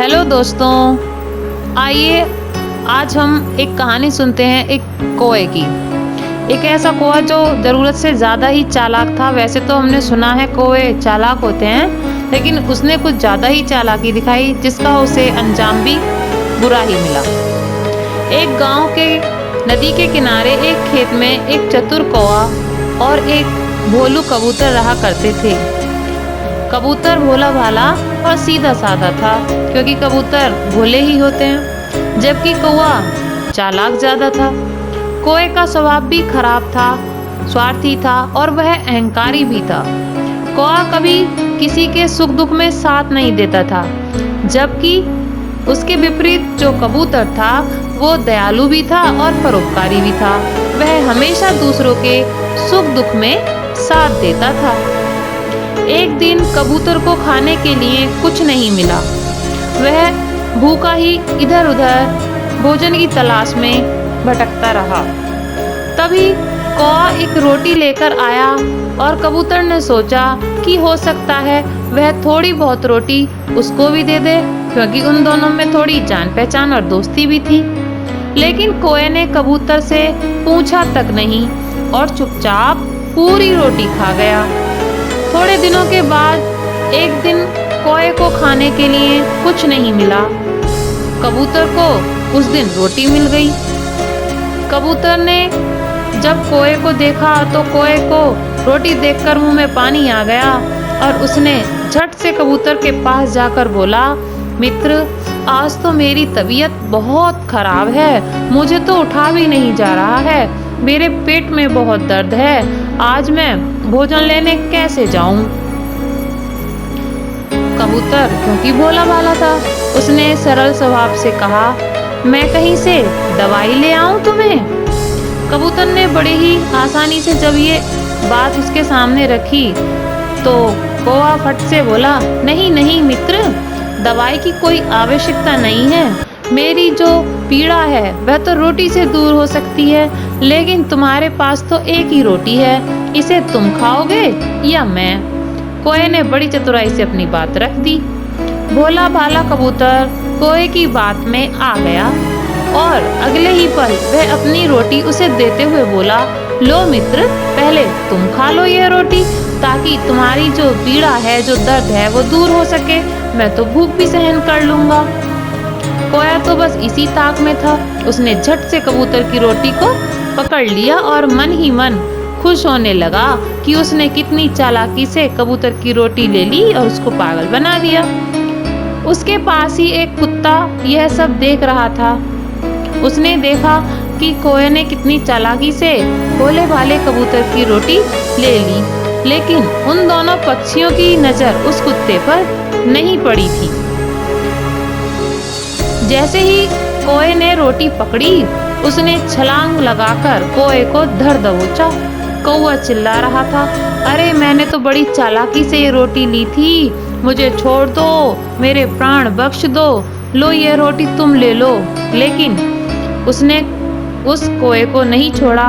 Hello दोस्तों, आइए आज हम एक कहानी सुनते हैं एक कौए की। एक ऐसा कौआ जो ज़रूरत से ज़्यादा ही चालाक था। वैसे तो हमने सुना है कौए चालाक होते हैं, लेकिन उसने कुछ ज़्यादा ही चालाकी दिखाई जिसका उसे अंजाम भी बुरा ही मिला। एक गांव के नदी के किनारे एक खेत में एक चतुर कौआ और एक भोलू कबूतर रहा करते थे। कबूतर भोला भाला और सीधा साधा था, क्योंकि कबूतर भोले ही होते हैं, जबकि कौआ चालाक ज्यादा था। कौए का स्वभाव भी खराब था, स्वार्थी था और वह अहंकारी भी था। कौआ कभी किसी के सुख दुख में साथ नहीं देता था, जबकि उसके विपरीत जो कबूतर था वो दयालु भी था और परोपकारी भी था। वह हमेशा दूसरों के सुख दुख में साथ देता था। एक दिन कबूतर को खाने के लिए कुछ नहीं मिला। वह भूखा ही इधर उधर भोजन की तलाश में भटकता रहा। तभी कौआ एक रोटी लेकर आया और कबूतर ने सोचा कि हो सकता है वह थोड़ी बहुत रोटी उसको भी दे दे, क्योंकि उन दोनों में थोड़ी जान पहचान और दोस्ती भी थी। लेकिन कौए ने कबूतर से पूछा तक नहीं और चुपचाप पूरी रोटी खा गया। थोड़े दिनों के बाद एक दिन कौए को खाने के लिए कुछ नहीं मिला। कबूतर को उस दिन रोटी मिल गई। कबूतर ने जब कौए को देखा तो कौए को रोटी देखकर मुंह में पानी आ गया और उसने झट से कबूतर के पास जाकर बोला, मित्र, आज तो मेरी तबीयत बहुत खराब है, मुझे तो उठा भी नहीं जा रहा है, मेरे पेट में बहुत दर्द है, आज मैं भोजन लेने कैसे जाऊं? कबूतर क्योंकि भोला भाला था, उसने सरल स्वभाव से कहा, मैं कहीं से दवाई ले आऊं तुम्हें? कबूतर ने बड़े ही आसानी से जब ये बात उसके सामने रखी तो कौआ फट से बोला, नहीं नहीं मित्र, दवाई की कोई आवश्यकता नहीं है। मेरी जो पीड़ा है वह तो रोटी से दूर हो सकती है, लेकिन तुम्हारे पास तो एक ही रोटी है, इसे तुम खाओगे या मैं? कौए ने बड़ी चतुराई से अपनी बात रख दी। भोला भाला कबूतर कौए की बात में आ गया और अगले ही पल वह अपनी रोटी उसे देते हुए बोला, लो मित्र, पहले तुम खा लो यह रोटी, ताकि तुम्हारी जो पीड़ा है, जो दर्द है वो दूर हो सके, मैं तो भूख भी सहन कर लूंगा। कौआ तो बस इसी ताक में था। उसने झट से कबूतर की रोटी को पकड़ लिया और मन ही मन खुश होने लगा कि उसने कितनी चालाकी से कबूतर की रोटी ले ली और उसको पागल बना दिया। उसके पास ही एक कुत्ता यह सब देख रहा था। उसने देखा कि कौए ने कितनी चालाकी से भोले भाले कबूतर की रोटी ले ली, लेकिन उन दोनों पक्षियों की नजर उस कुत्ते पर नहीं पड़ी थी। जैसे ही कौए ने रोटी पकड़ी, उसने छलांग लगाकर कौए को धर दबोचा। कौआ चिल्ला रहा था, अरे मैंने तो बड़ी चालाकी से ये रोटी ली थी, मुझे छोड़ दो, मेरे प्राण बख्श दो, लो ये रोटी तुम ले लो। लेकिन उसने उस कौए को नहीं छोड़ा।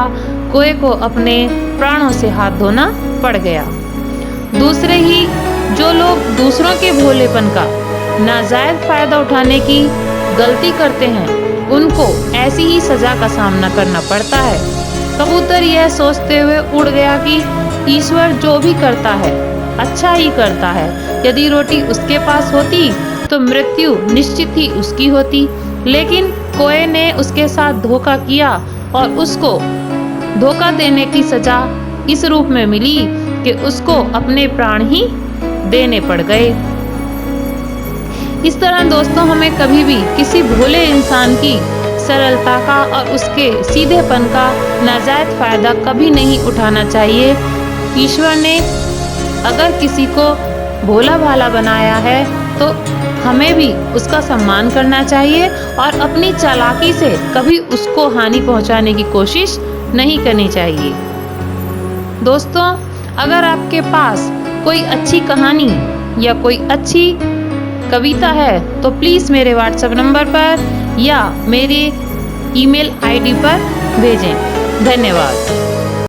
कौए को अपने प्राणों से हाथ धोना पड़ गया। दूसरे ही जो लोग दूसरों के भोलेपन का नाजायज फायदा उठाने की गलती करते हैं, उनको ऐसी ही सजा का सामना करना पड़ता है। कबूतर यह सोचते हुए उड़ गया कि ईश्वर जो भी करता है अच्छा ही करता है। यदि रोटी उसके पास होती तो मृत्यु निश्चित ही उसकी होती, लेकिन कौए ने उसके साथ धोखा किया और उसको धोखा देने की सजा इस रूप में मिली कि उसको अपने प्राण ही देने पड़ गए। इस तरह दोस्तों, हमें कभी भी किसी भोले इंसान की सरलता का और उसके सीधेपन का नाजायज फायदा कभी नहीं उठाना चाहिए। ईश्वर ने अगर किसी को भोला भाला बनाया है तो हमें भी उसका सम्मान करना चाहिए और अपनी चालाकी से कभी उसको हानि पहुंचाने की कोशिश नहीं करनी चाहिए। दोस्तों, अगर आपके पास कोई अच्छी कहानी या कोई अच्छी कविता है तो प्लीज़ मेरे व्हाट्सएप नंबर पर या मेरे ईमेल आईडी पर भेजें। धन्यवाद।